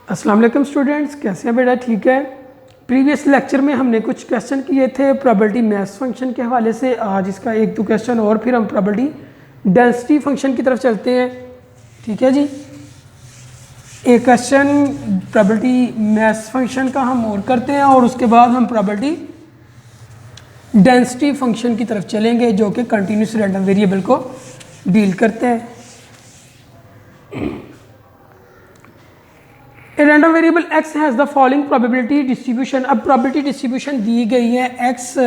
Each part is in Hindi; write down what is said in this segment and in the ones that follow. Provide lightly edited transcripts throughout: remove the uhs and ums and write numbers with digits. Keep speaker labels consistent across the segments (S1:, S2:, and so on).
S1: अस्सलाम वालेकुम स्टूडेंट्स, कैसे हैं बेटा? ठीक है। प्रीवियस लेक्चर में हमने कुछ क्वेश्चन किए थे प्रोबेबिलिटी मैथ्स फंक्शन के हवाले से। आज इसका एक दो क्वेश्चन और फिर हम प्रोबेबिलिटी डेंसिटी फंक्शन की तरफ चलते हैं। ठीक है जी। एक क्वेश्चन प्रोबेबिलिटी मैथ्स फंक्शन का हम और करते हैं और उसके बाद हम प्रोबेबिलिटी डेंसिटी फंक्शन की तरफ चलेंगे जो कि कंटिन्यूस रैंडम वेरिएबल को डील करते हैं। A random variable x has the following probability distribution. अब प्रोबेबिलिटी डिस्ट्रीब्यूशन दी गई है x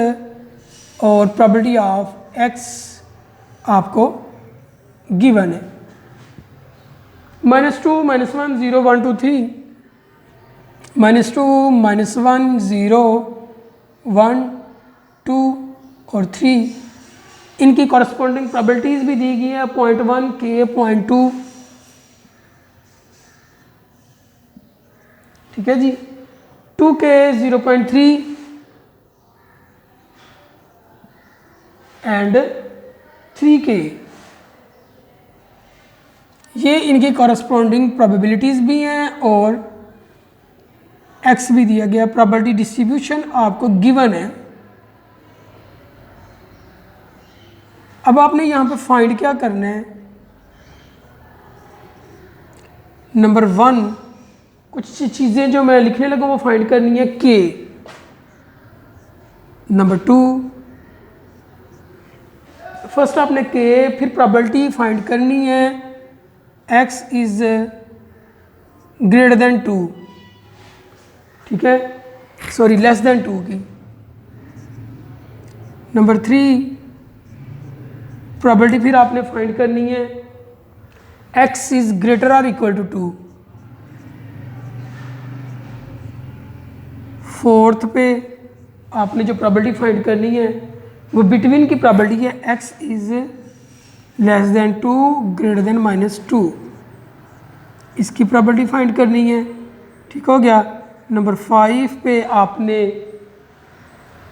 S1: और प्रोबेबिलिटी ऑफ x आपको गिवन है -2 -1 0 1 2 3 -2 -1 0 1 2 और 3। इनकी कॉरस्पॉन्डिंग प्रोबेबिलिटीज़ भी दी गई है 0.1 k 0.2। ठीक है जी। 2k 0.3 एंड 3k, ये इनकी कॉरस्पॉन्डिंग प्रोबेबिलिटीज़ भी हैं और x भी दिया गया। प्रोबेबिलिटी डिस्ट्रीब्यूशन आपको गिवन है। अब आपने यहाँ पे फाइंड क्या करना है? नंबर 1 कुछ चीज़ें जो मैं लिखने लगा वो फाइंड करनी है k। नंबर 2 फर्स्ट आपने k, फिर प्रोबेबिलिटी फाइंड करनी है x इज़ ग्रेटर देन 2। ठीक है, सॉरी लेस देन 2 की। नंबर 3 प्रोबेबिलिटी फिर आपने फाइंड करनी है x इज़ ग्रेटर और इक्वल टू 2। फोर्थ पे आपने जो प्रोबेबिलिटी फाइंड करनी है वो बिटवीन की प्रोबेबिलिटी है x is less than 2 greater than -2। इसकी प्रोबेबिलिटी फाइंड करनी है। ठीक हो गया। नंबर 5 पे आपने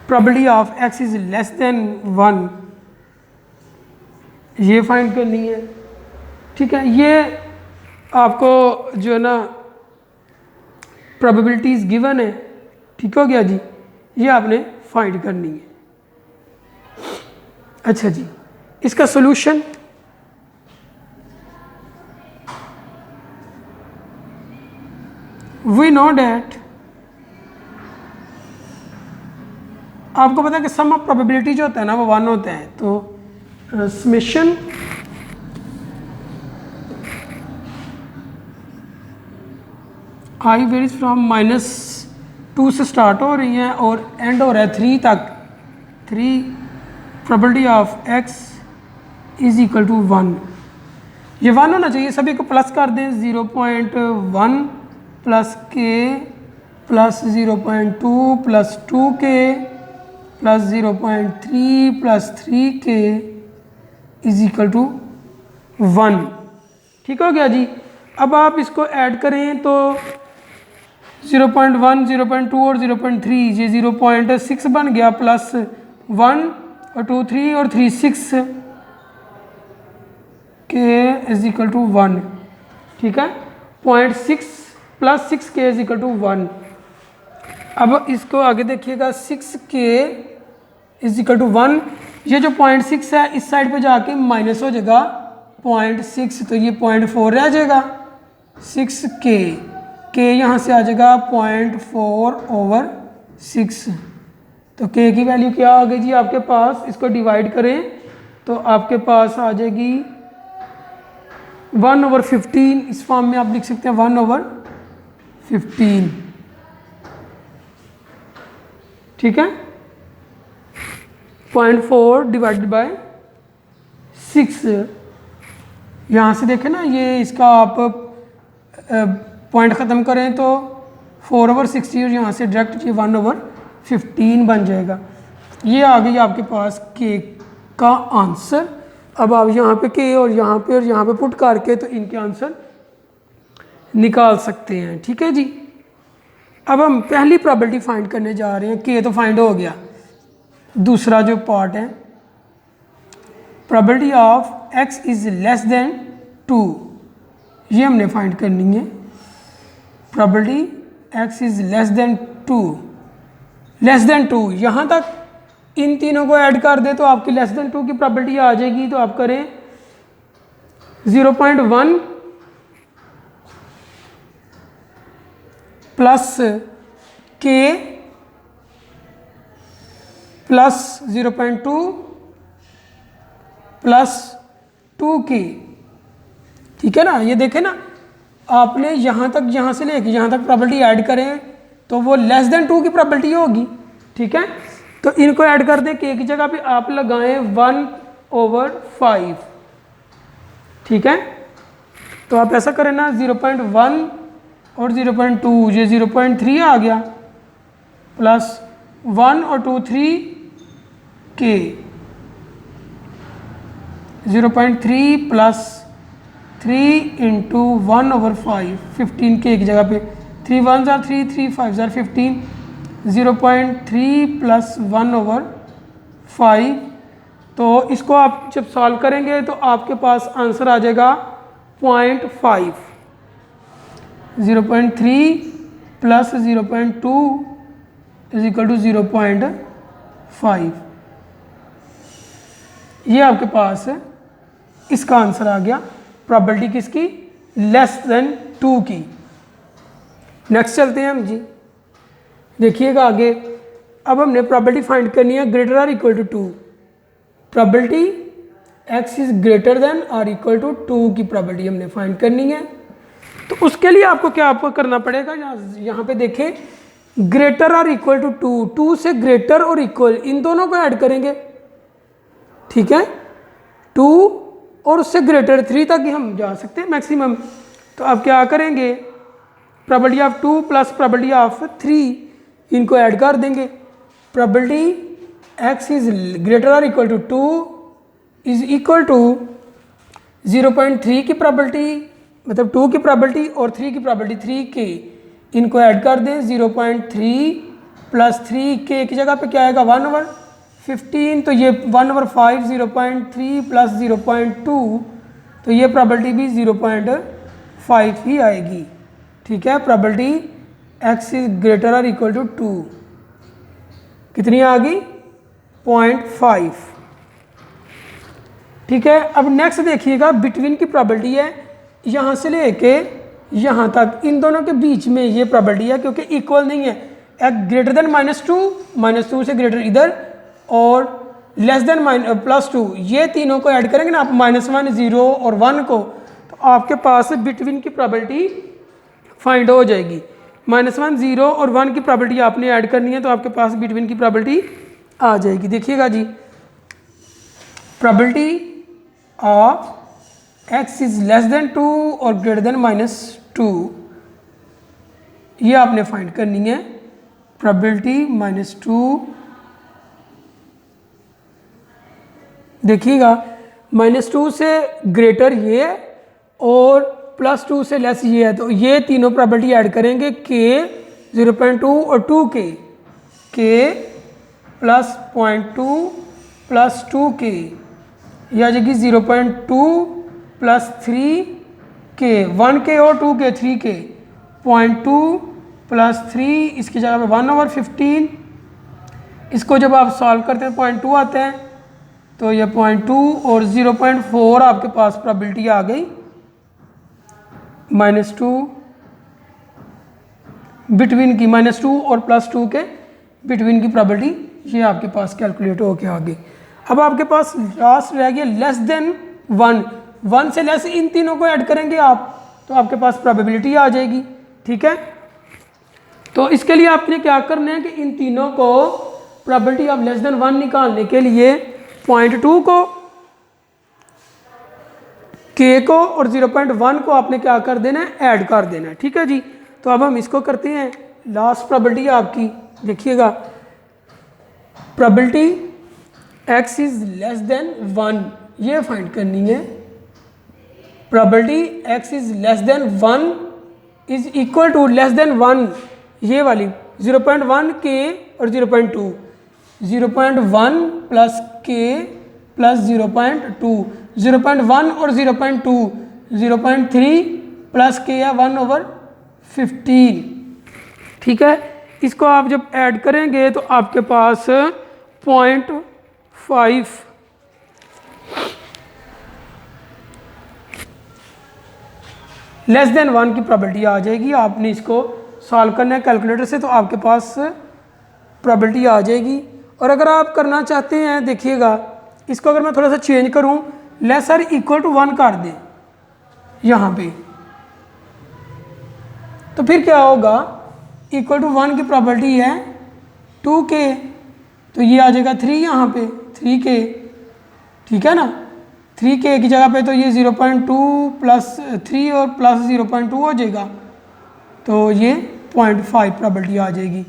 S1: probability of x is less than 1 ये फाइंड करनी है। ठीक है, ये आपको जो है ना प्रोबेबिलिटीज़ गिवन है। ठीक हो गया जी, ये आपने फाइंड करनी है। अच्छा जी, इसका सॉल्यूशन वी नो डैट, आपको पता है कि सम ऑफ प्रोबेबिलिटी जो होता है ना वो 1 होता है। तो समेशन आई वेरीज फ्रॉम -2 से स्टार्ट हो रही हैं और एंड हो रहा है 3 तक। 3 probability of x is equal to 1। ये 1 होना चाहिए, सभी को प्लस कर दें। 0.1 plus k plus 0.2 plus 2k plus 0.3 plus 3k is equal to 1। ठीक हो गया जी। अब आप इसको ऐड करें तो 0.1 0.2 और 0.3 ये 0.6 बन गया, प्लस 1 और 2 3 और 3 6 k इज इक्वल टू 1। ठीक है, 0.6 plus 6k is equal to 1। अब इसको आगे देखिएगा, 6k इज इक्वल टू 1। ये जो 0.6 है इस साइड पे जाके माइनस हो जाएगा 0.6, तो ये 0.4 रह जाएगा। 6k यहाँ से आ जाएगा 0.4/6। तो k की वैल्यू क्या आ गई जी आपके पास? इसको डिवाइड करें तो आपके पास आ जाएगी 1/15। इस फॉर्म में आप लिख सकते हैं 1/15। ठीक है, 0.4 डिवाइडेड बाय 6। यहाँ से देखें ना, ये इसका आप पॉइंट ख़त्म करें तो 4/60 और यहाँ से डायरेक्ट ये 1/15 बन जाएगा। ये आ गई आपके पास k का आंसर। अब आप यहाँ पे k और यहाँ पे पुट करके तो इनके आंसर निकाल सकते हैं। ठीक है जी। अब हम पहली प्रोबेबिलिटी फाइंड करने जा रहे हैं। k तो फाइंड हो गया। दूसरा जो पार्ट है probability of x is less than 2, ये हमने फाइंड करनी है। Probability x is less than 2 यहाँ तक इन तीनों को ऐड कर दे तो आपकी लेस देन 2 की प्रोबेबिलिटी आ जाएगी। तो आप करें 0.1 plus k plus 0.2 plus 2k, ठीक है ना। ये देखें ना, आपने यहाँ तक, यहाँ से लेके यहाँ तक प्रोबेबिलिटी ऐड करें तो वो लेस देन 2 की प्रोबेबिलिटी होगी, ठीक है। तो इनको ऐड कर दें, k की जगह पे आप लगाएं 1/5, ठीक है। तो आप ऐसा करें ना, 0.1 और 0.2, ये 0.3 आ गया, प्लस 1 और 2 3k, 0.3 प्लस 3 इंटू 1/5, 15k की जगह पे 3 1 जार 3, 3 5 जार 15, 0.3 प्लस 1/5। तो इसको आप जब सॉल्व करेंगे तो आपके पास आंसर आ जाएगा 0.5। 0.3 प्लस 0.2 इज इक्वल टू 0.5। ये आपके पास इसका आंसर आ गया, प्रोबेबिलिटी किसकी, लेस देन 2 की। नेक्स्ट चलते हैं हम जी, देखिएगा आगे। अब हमने प्रोबेबिलिटी फाइंड करनी है greater or equal to 2। Probability x is greater than or equal to 2 की प्रोबेबिलिटी हमने फाइंड करनी है। तो उसके लिए आपको क्या करना पड़ेगा, यहाँ पे देखें, ग्रेटर आर इक्वल टू 2 से ग्रेटर और इक्वल इन दोनों को ऐड करेंगे, ठीक है। 2 और उससे ग्रेटर 3 तक ही हम जा सकते हैं मैक्सिमम। तो आप क्या करेंगे, probability of 2 plus probability of 3 इनको ऐड कर देंगे। Probability x is greater or equal to 2 is equal to 0.3 की प्रोबेबिलिटी, मतलब 2 की प्रोबेबिलिटी और 3 की प्रोबेबिलिटी 3k, इनको ऐड कर दें। 0.3 प्लस 3k की जगह पे क्या आएगा, 1/15। तो ये 1/5, 0.3 प्लस 0.2, तो ये प्रोबेबिलिटी भी 0.5 ही आएगी, ठीक है। Probability x is greater or equal to 2 कितनी आ गई, 0.5, ठीक है। अब नेक्स्ट देखिएगा, बिटवीन की प्रोबेबिलिटी है, यहाँ से लेके यहाँ तक इन दोनों के बीच में ये प्रोबेबिलिटी है, क्योंकि इक्वल नहीं है। x ग्रेटर देन -2 से ग्रेटर इधर, और लेस देन +2, ये तीनों को ऐड करेंगे ना आप, -1 0 और 1 को, तो आपके पास बिटवीन की प्रोबेबिलिटी फाइंड हो जाएगी। -1 0 और 1 की प्रोबेबिलिटी आपने ऐड करनी है, तो आपके पास बिटवीन की प्रोबेबिलिटी आ जाएगी। देखिएगा जी, probability of x is less than 2 और ग्रेटर देन -2, ये आपने फाइंड करनी है। प्रोबेबिलिटी -2, देखिएगा -2 से ग्रेटर ये और +2 से लेस ये है, तो ये तीनों प्रोबेबिलिटी ऐड करेंगे, k 0.2 और 2k, k plus 0.2 plus 2k, यह आ जाएगी 0.2 प्लस 3k, 1k और 2k 3k, 0.2 प्लस 3, इसकी जगह पे 1/15। इसको जब आप सॉल्व करते हैं 0.2 आते हैं, तो ये 0.2 और 0.4 आपके पास प्रोबेबिलिटी आ गई। -2 बिटवीन की, -2 और +2 के बिटवीन की प्रोबेबिलिटी ये आपके पास कैलकुलेट होके आ गई। अब आपके पास लास्ट रह गया लेस देन 1 से लेस, इन तीनों को ऐड करेंगे आप, तो आपके पास प्रोबेबिलिटी आ जाएगी, ठीक है। तो इसके लिए आपने क्या करना है कि इन तीनों को प्रोबेबिलिटी ऑफ लेस देन 1 निकालने के लिए 0.2 को, k को और 0.1 को आपने क्या कर देना है, ऐड कर देना है, ठीक है जी। तो अब हम इसको करते हैं, लास्ट प्रोबेबिलिटी आपकी देखिएगा, probability x is less than 1, ये फाइंड करनी है। Probability x is less than 1 is equal to less than 1, ये वाली 0.1 k और 0.2, 0.1 प्लस k प्लस 0.2, 0.1 और 0.2, 0.3 प्लस k या 1/5, 15। ठीक है, इसको आप जब ऐड करेंगे तो आपके पास 0.5 लेस देन 1 की प्रोबेबिलिटी आ जाएगी। आपने इसको सॉल्व करना है कैलकुलेटर से, तो आपके पास प्रोबेबिलिटी आ जाएगी। और अगर आप करना चाहते हैं, देखिएगा इसको अगर मैं थोड़ा सा चेंज करूं, लेस आर इक्वल टू 1 कर दें यहाँ पे, तो फिर क्या होगा, इक्वल टू 1 की प्रोबेबिलिटी है 2k, तो ये आ जाएगा 3 यहाँ पे 3k। ठीक है ना, 3k की जगह पे तो ये 0.2 प्लस 3 और प्लस 0.2 हो जाएगा, तो ये 0.5 प्रोबेबिलिटी आ जाएगी।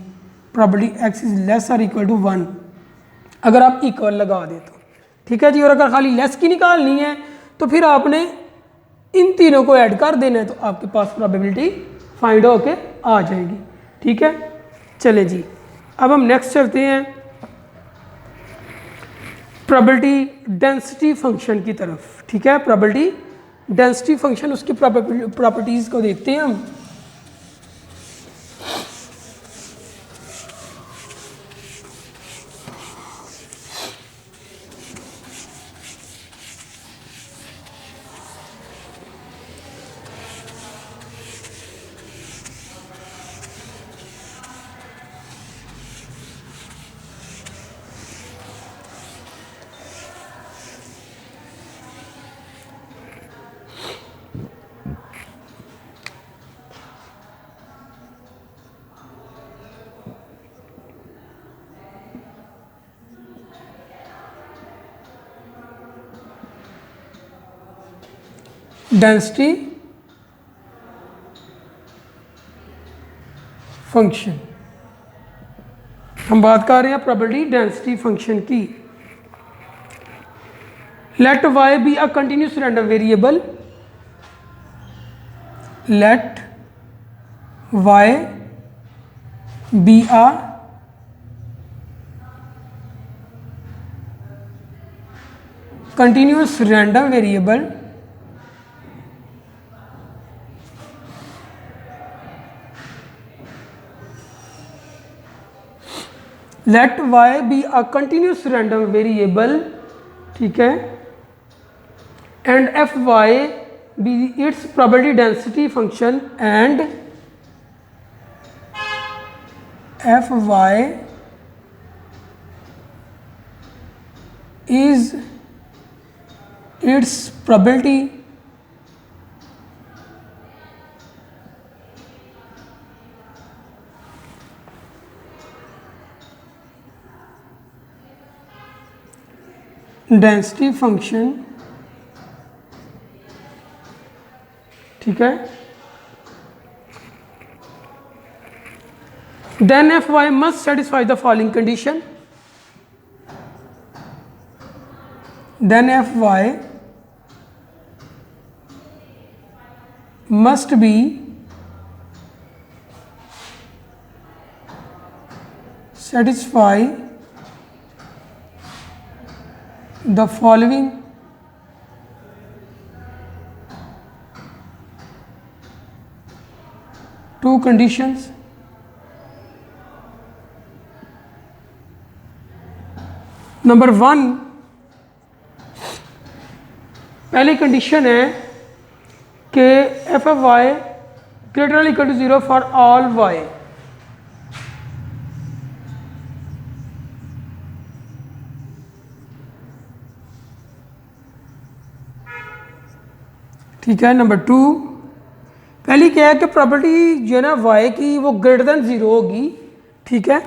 S1: प्रोबेबिलिटी x इज लेस और इक्वल टू 1 अगर आप इक्वल लगा दे तो। ठीक है जी, और अगर खाली लेस की निकालनी है तो फिर आपने इन तीनों को ऐड कर देना है, तो आपके पास प्रोबेबिलिटी फाइंड होके आ जाएगी। ठीक है, चले जी, अब हम नेक्स्ट चलते हैं प्रोबेबिलिटी डेंसिटी फंक्शन की तरफ। ठीक है, प्रोबेबिलिटी डेंसिटी फंक्शन, उसकी प्रॉपर्टीज को देखते हैं हम। डेंसिटी फंक्शन, हम बात कर रहे हैं प्रोबेबिलिटी डेंसिटी फंक्शन की। Let y be a continuous random variable, let y be a continuous random variable let y be a continuous random variable, ठीक है, and fy be its probability density function and fy is its probability density function. ठीक है, then F Y must satisfy the following condition, then F Y must be satisfy the following two conditions, number 1, पहली कंडीशन है कि F F Y greater equal to 0 for all Y. ठीक है, नंबर 2, पहली क्या है कि प्रॉपर्टी जो है ना y की वो ग्रेटर देन 0 होगी। ठीक है,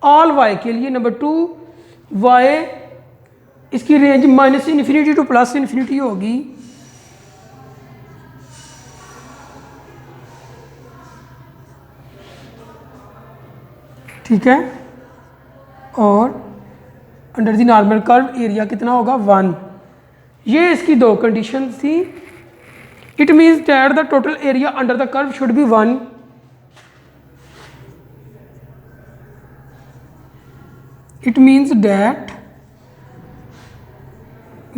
S1: ऑल y के लिए। नंबर 2, y इसकी रेंज -∞ टू +∞ होगी। ठीक है, और under the normal curve area कितना होगा 1। ये इसकी दो कंडीशन थी। It means that the total area under the curve should be 1। It means that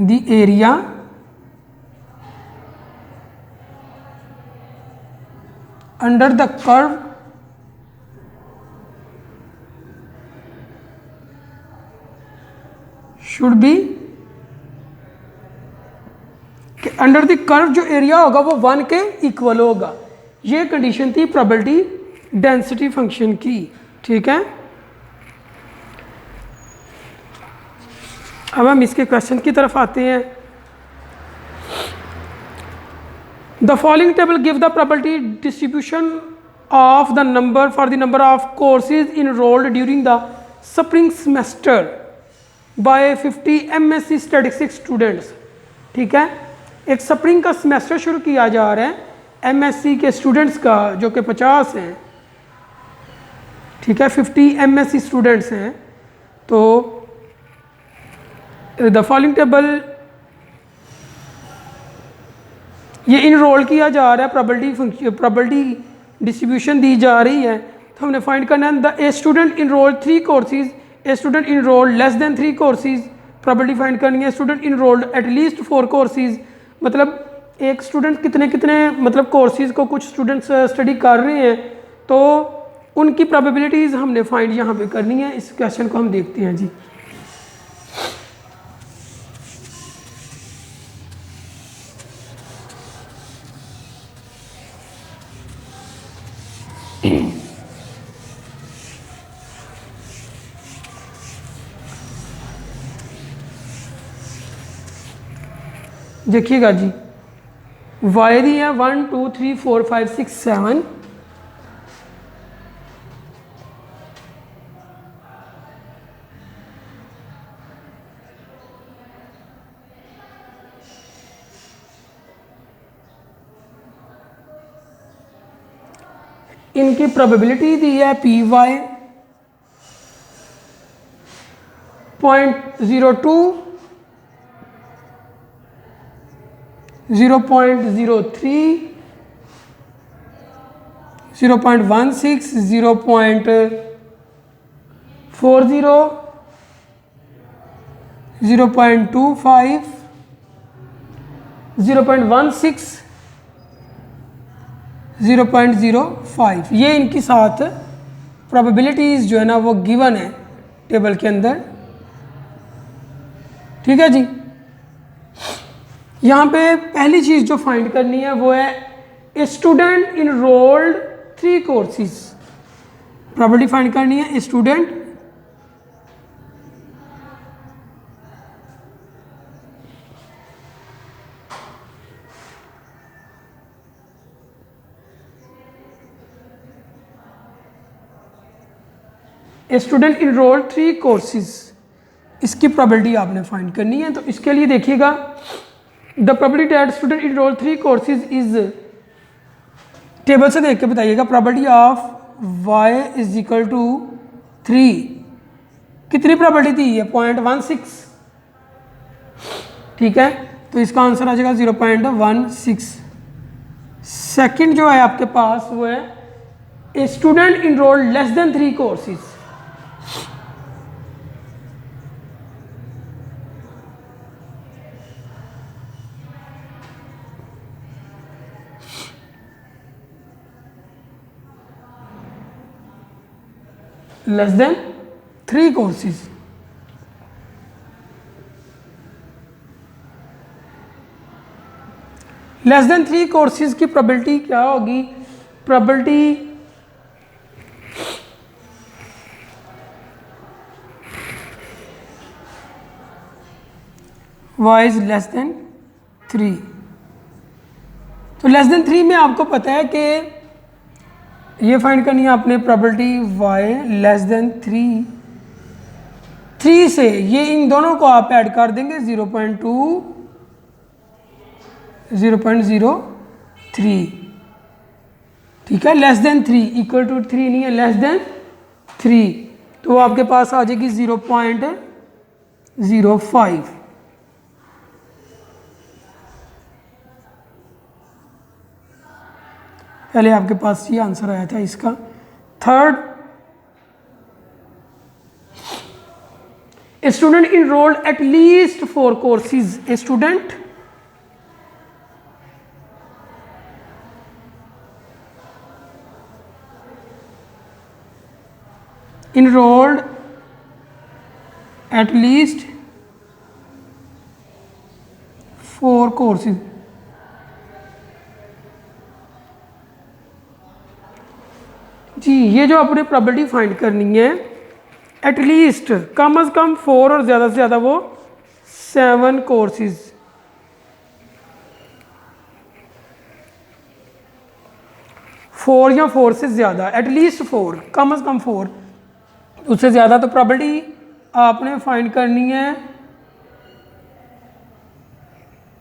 S1: the area under the curve should be, under the curve जो एरिया होगा वो 1 के इक्वल होगा। ये कंडीशन थी प्रोबेबिलिटी डेंसिटी फंक्शन की, ठीक है। अब हम इसके क्वेश्चन की तरफ आते हैं। The following table give the probability distribution of the number for the number of courses enrolled during the spring semester by 50 MSc statistics students, ठीक है। एक स्प्रिंग का सेमेस्टर शुरू किया जा रहा है MSc के स्टूडेंट्स का, जो कि 50 हैं, ठीक है, 50 MSc स्टूडेंट्स हैं। तो द फॉलोइंग टेबल, ये इनरोल किया जा रहा है, प्रोबेबिलिटी डिस्ट्रीब्यूशन दी जा रही है। तो हमने फाइंड करना है the a student enroll 3 courses, a student enroll less than 3 courses, probability find करनी है। स्टूडेंट इनरोल्ड एटलीस्ट 4 कोर्सेज, मतलब एक स्टूडेंट कितने कितने मतलब कोर्सेज को कुछ स्टूडेंट्स स्टडी कर रहे हैं, तो उनकी प्रोबेबिलिटीज़ हमने फाइंड यहाँ पे करनी है। इस क्वेश्चन को हम देखते हैं जी। देखिएगा जी, वाई दी है 1 2 3 4 5 6 7, इनकी प्रोबेबिलिटी दी है पी वाई 0.02, 0.03, 0.16, 0.40, 0.25, 0.16, 0.05, ये इनकी साथ प्रोबेबिलिटीज़ जो है ना वो गिवन है टेबल के अंदर, ठीक है जी। यहाँ पे पहली चीज़ जो फाइंड करनी है वो है a student enrolled 3 courses, probability find करनी है। ए स्टूडेंट इनरोल्ड 3 कोर्सेज, इसकी प्रोबेबिलिटी आपने फाइंड करनी है। तो इसके लिए देखिएगा, the probability that student enroll 3 courses is, table से देख के बताइएगा, probability of y is equal to 3, कितनी प्रोबेबिलिटी दी है 0.16, ठीक है। तो इसका आंसर आ जाएगा 0.16। सेकंड जो है आपके पास वो है a student enrolled less than 3 courses, less than 3 courses. Less than 3 courses की प्रोबेबिलिटी क्या होगी? Probability y is less than 3। तो लेस देन 3 में आपको पता है कि ये फाइंड करनी है आपने प्रोबेबिलिटी y लेस देन 3 से ये इन दोनों को आप ऐड कर देंगे 0.2, 0.03, ठीक है। लेस देन 3 इक्वल टू 3 नहीं है, लेस देन 3, तो आपके पास आ जाएगी 0.05। पहले आपके पास ये आंसर आया था इसका। Third, A student enrolled at least 4 courses, a student enrolled at least 4 courses। जी ये जो आपने प्रोबेबिलिटी फाइंड करनी है, एटलीस्ट कम अज़ कम 4 और ज़्यादा से ज़्यादा वो 7 कोर्सेज। 4 या 4 से ज़्यादा, एटलीस्ट 4, कम अज़ कम 4, उससे ज़्यादा तो प्रोबेबिलिटी आपने फाइंड करनी है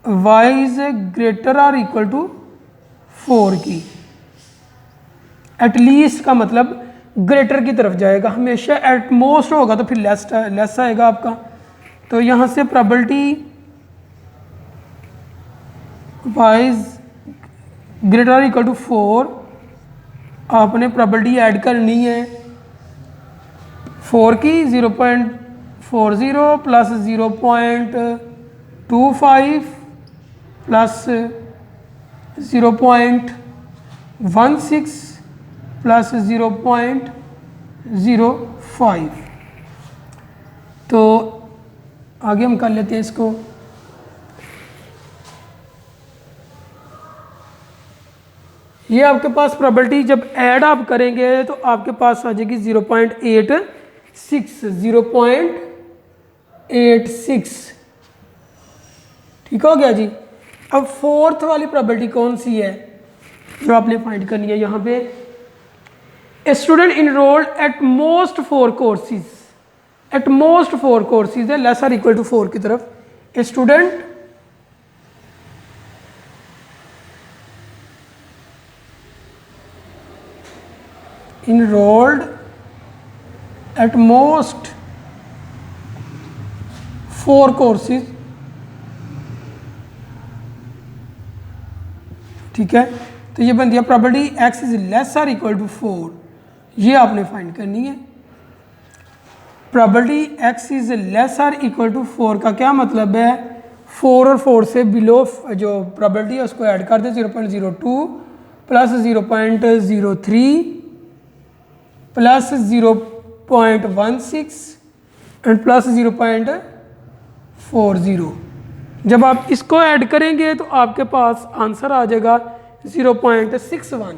S1: y इज़ ग्रेटर और इक्वल टू 4 की। एटलीस्ट का मतलब ग्रेटर की तरफ जाएगा, हमेशा एट मोस्ट होगा तो फिर लेस आएगा आपका। तो यहाँ से प्रोबेबिलिटी y इज़ ग्रेटर और इक्वल टू 4, आपने प्रोबेबिलिटी ऐड करनी है 4 की 0.40 प्लस 0.25 प्लस 0.16 प्लस 0.05। तो आगे हम कर लेते हैं इसको। ये आपके पास प्रोबेबिलिटी जब ऐड आप करेंगे तो आपके पास आ जाएगी 0.86। ठीक हो गया जी। अब फोर्थ वाली प्रोबेबिलिटी कौन सी है जो आपने फाइंड करनी है? यहाँ पे ए student enrolled at most 4 courses, at most 4 courses है, लेस आर इक्वल टू 4 की तरफ। A student enrolled at most 4 courses, ठीक है। तो ये बनती है probability x is less or equal to 4, ये आपने फाइंड करनी है। Probability x is less or equal to 4 का क्या मतलब है? 4 और 4 से बिलो जो प्रोबेबिलिटी है उसको ऐड कर दे, 0.02 प्लस 0.03 प्लस 0.16 एंड प्लस 0.40। जब आप इसको ऐड करेंगे तो आपके पास आंसर आ जाएगा 0.61।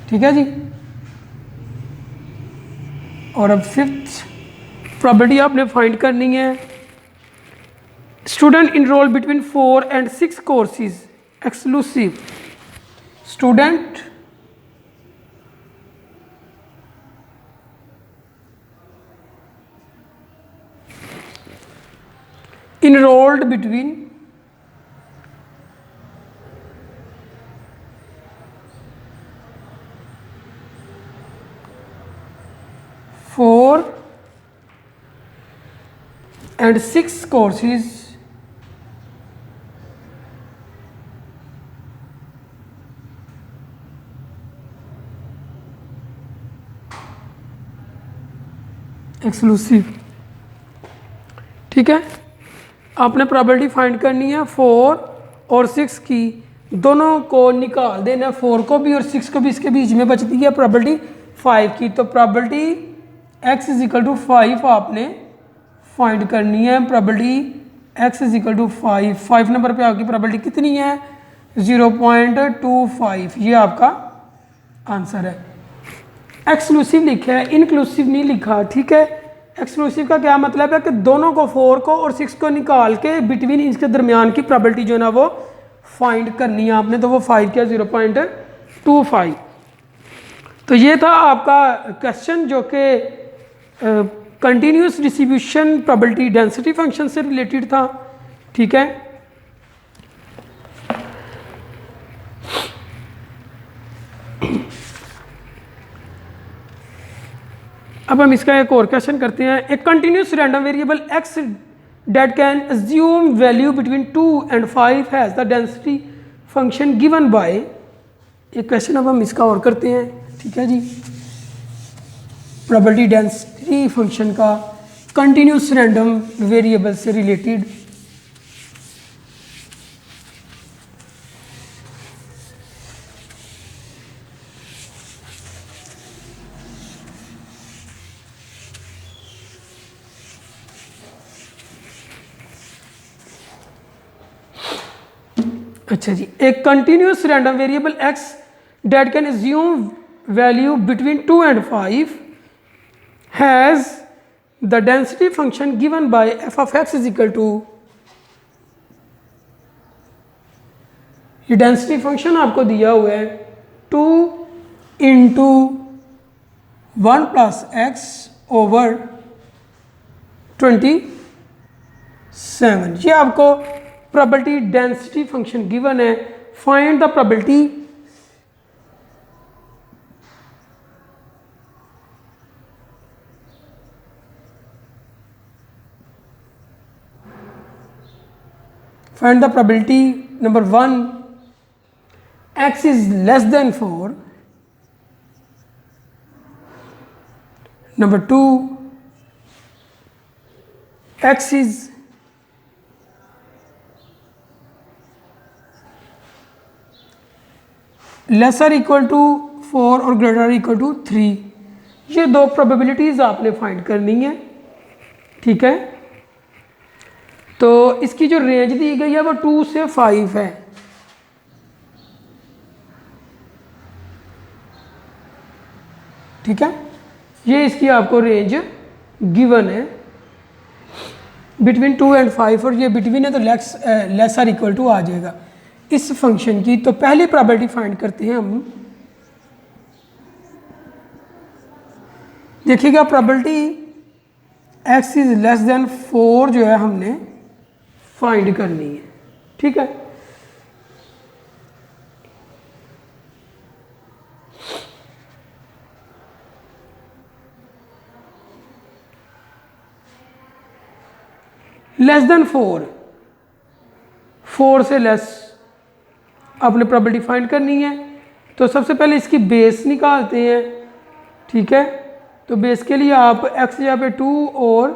S1: ठीक है जी। और अब फिफ्थ प्रोबेबिलिटी आपने फाइंड करनी है। Student enroll between 4 and 6 courses exclusive. Student enrolled between 4 and 6 courses exclusive. ठीक है, आपने प्रोबेबिलिटी फाइंड करनी है 4 और 6 की, दोनों को निकाल देना, 4 को भी और 6 को भी। इसके बीच में बचती है प्रोबेबिलिटी 5 की। तो probability x is equal to 5 आपने फाइंड करनी है। Probability x is equal to 5 number पे आपकी प्रोबेबिलिटी कितनी है? 0.25। ये आपका आंसर है। एक्सक्लूसिव लिखा है, इनक्लूसिव नहीं लिखा। ठीक है, एक्सक्लूसिव का क्या मतलब है कि दोनों को, 4 को और 6 को निकाल के बिटवीन इसके दरमियान की प्रोबेबिलिटी जो है ना वो फाइंड करनी है आपने। तो वो 5 क्या 0.25। तो ये था आपका क्वेश्चन जो कि continuous distribution probability density function से रिलेटेड था। ठीक है, अब हम इसका एक और क्वेश्चन करते हैं। एक continuous random variable x that can assume value between 2 and 5 has the density function given by। एक क्वेश्चन अब हम इसका और करते हैं। ठीक है जी, प्रोबेबिलिटी डेंसिटी फंक्शन का कंटिन्यूस रैंडम वेरिएबल से रिलेटेड। अच्छा जी, एक continuous random variable x that can assume value between 2 and 5 has the density function given by f of x is equal to, ये डेंसिटी फंक्शन आपको दिया हुआ है 2 इंटू 1 प्लस एक्स ओवर 27, ये आपको प्रोबेबिलिटी डेंसिटी फंक्शन गिवन है। Find the probability number 1, x is less than 4, number 2, x is lesser equal to 4 और ग्रेटर इक्वल टू 3। ये दो प्रोबेबिलिटीज़ आपने फाइंड करनी है, ठीक है। तो इसकी जो रेंज दी गई है वो 2 से 5 है, ठीक है। ये इसकी आपको रेंज गिवन है बिटवीन 2 and 5, और ये बिटवीन है तो लेसर इक्वल टू आ जाएगा इस फंक्शन की। तो पहली प्रोबेबिलिटी फाइंड करते हैं हम। देखिएगा probability x is less than 4 जो है हमने फाइंड करनी है, ठीक है। लेस देन 4 से लेस आपने प्रोबेबिलिटी फाइंड करनी है। तो सबसे पहले इसकी बेस निकालते हैं, ठीक है। तो बेस के लिए आप x यहाँ पे 2 और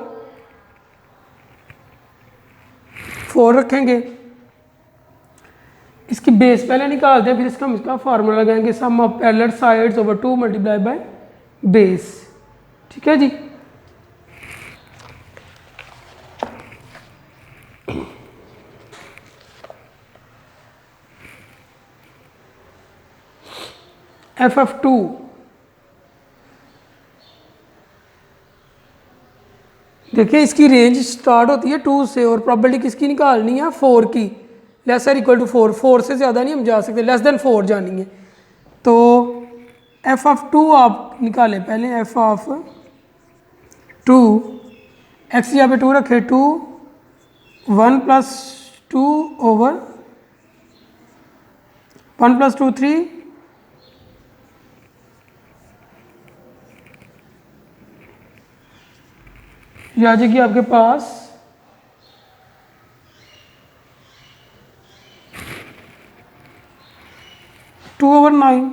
S1: 4 रखेंगे। इसकी बेस पहले निकालते हैं, फिर इसका फार्मूला लगाएंगे, sum of parallel sides over 2 multiply by base, ठीक है जी। FF2 देखिए इसकी रेंज स्टार्ट होती है 2 से, और प्रोबेबिलिटी किसकी निकालनी है 4 की, लेसर इक्वल टू 4 से ज़्यादा नहीं हम जा सकते, लेस देन 4 जानी है। तो FF2 आप निकालें पहले, FF2 x यहाँ पे 2 रखे, 2 1 प्लस 2 ओवर 1 प्लस 2 3, ये आ जाएगी आपके पास 2/9।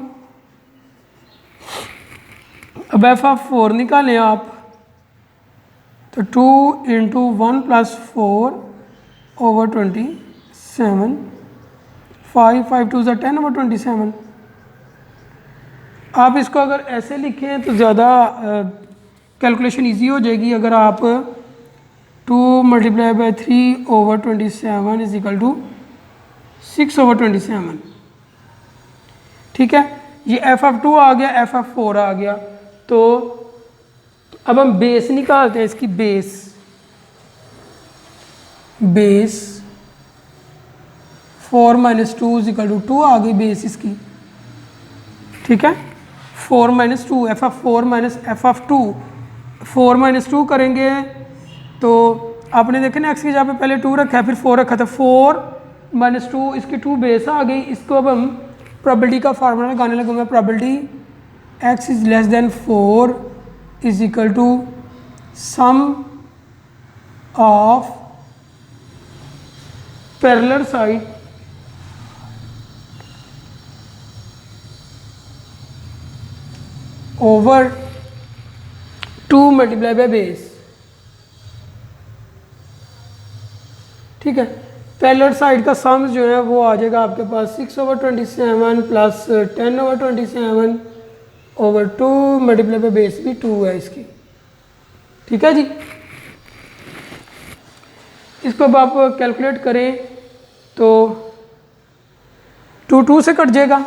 S1: अब FF4 निकालें आप, तो 2 इंटू 1 प्लस 4 ओवर 27, 5 2 10 ओवर 27। आप इसको अगर ऐसे लिखें तो ज़्यादा कैलकुलेशन इजी हो जाएगी। अगर आप 2 multiply by 3 over 27 is equal to 6 over 27, ठीक है। ये FF2 आ गया, FF4 आ गया। तो अब हम बेस निकालते हैं, इसकी base 4 minus 2 is equal to 2 आ गई बेस इसकी, ठीक है। 4 minus 2, FF4 minus FF2, 4 minus 2 करेंगे तो आपने देखे ना x की जगह पे पहले 2 रखा है, फिर 4 रखा था, 4 माइनस 2 इसकी 2 बेस आ गई। इसको अब हम प्रोबेबिलिटी का फार्मूला लगाने लगूंगा। Probability x is less than 4 is equal to sum of parallel side over 2 multiply by base, ठीक है। पैरेलल साइड का सम जो है वो आ जाएगा आपके पास 6 over 27 plus 10 over 27 over 2 multiply by base भी 2 है इसकी, ठीक है जी। इसको अब आप कैलकुलेट करें तो 2 से कट जाएगा,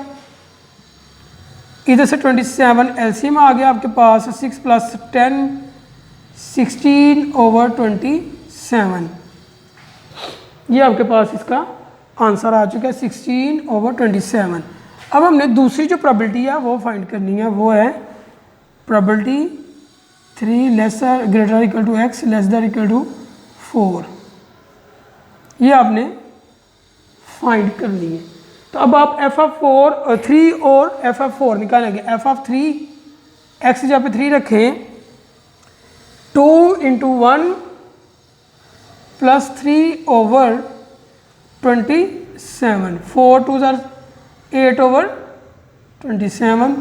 S1: इधर से 27 एलसीएम आ गया आपके पास 6 + 10 16/27। ये आपके पास इसका आंसर आ चुका है 16/27। अब हमने दूसरी जो प्रोबेबिलिटी है वो फाइंड करनी है, वो है प्रोबेबिलिटी 3 > x < 4। ये आपने फाइंड करनी है। तो अब आप f(3) और f(4) निकालेंगे। f(3) x की जगह पे 3 रखें, 2 × 1 + 3/27, 4 2 = 8/27।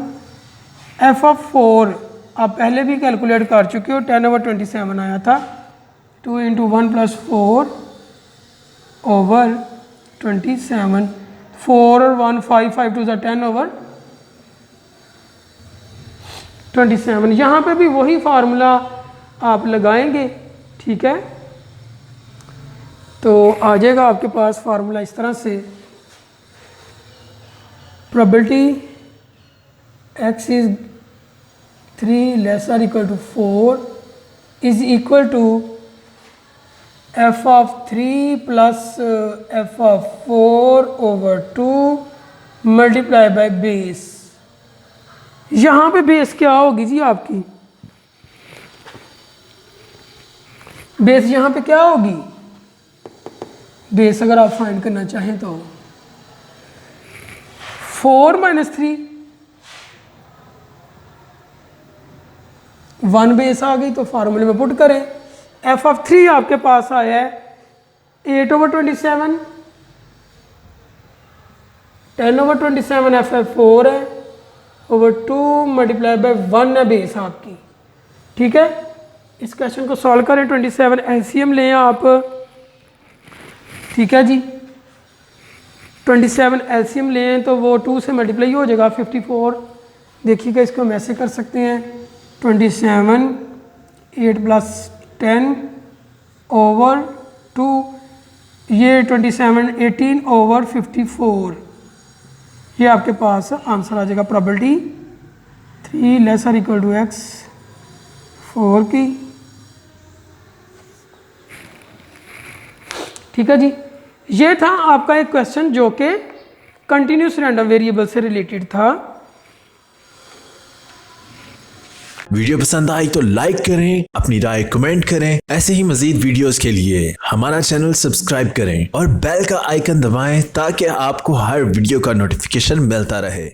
S1: f(4) आप पहले भी कैलकुलेट कर चुके हो, 10/27 आया था। 2 × 1 + 4/27, 4 और 1 5, 5 2 = 10/27। यहाँ पे भी वही फार्मूला आप लगाएंगे, ठीक है। तो आ जाएगा आपके पास फार्मूला इस तरह से, probability x is 3 < 4 is equal to f(3 + f(4/2 multiply by base. यहाँ पे बेस क्या होगी जी आपकी? बेस यहाँ पे क्या होगी? बेस अगर आप फाइंड करना चाहें तो 4 - 3, 1 बेस आ गई तो फार्मूले में पुट करें। f(3) आपके पास आया है 8/27, 10/27 f(4) है, /2 मल्टीप्लाई बाय 1 है बेस आपकी, ठीक है। इस क्वेश्चन को सॉल्व करें, 27 एलसीएम लें आप, ठीक है जी। 27 एलसीएम लें तो वो 2 से मल्टीप्लाई हो जाएगा 54। देखिएगा इसको हम ऐसे कर सकते हैं, 27 8 + 10/2, ये 27 18/54। ये आपके पास आंसर आ जाएगा प्रोबेबिलिटी 3 < x 4 की, ठीक है जी। ये था आपका एक क्वेश्चन जो कि कंटिन्यूस रैंडम वेरिएबल से रिलेटेड था।
S2: वीडियो पसंद आई तो लाइक करें, अपनी राय कमेंट करें। ऐसे ही मजीद वीडियोस के लिए हमारा चैनल सब्सक्राइब करें और बेल का आइकन दबाएं ताकि आपको हर वीडियो का नोटिफिकेशन मिलता रहे।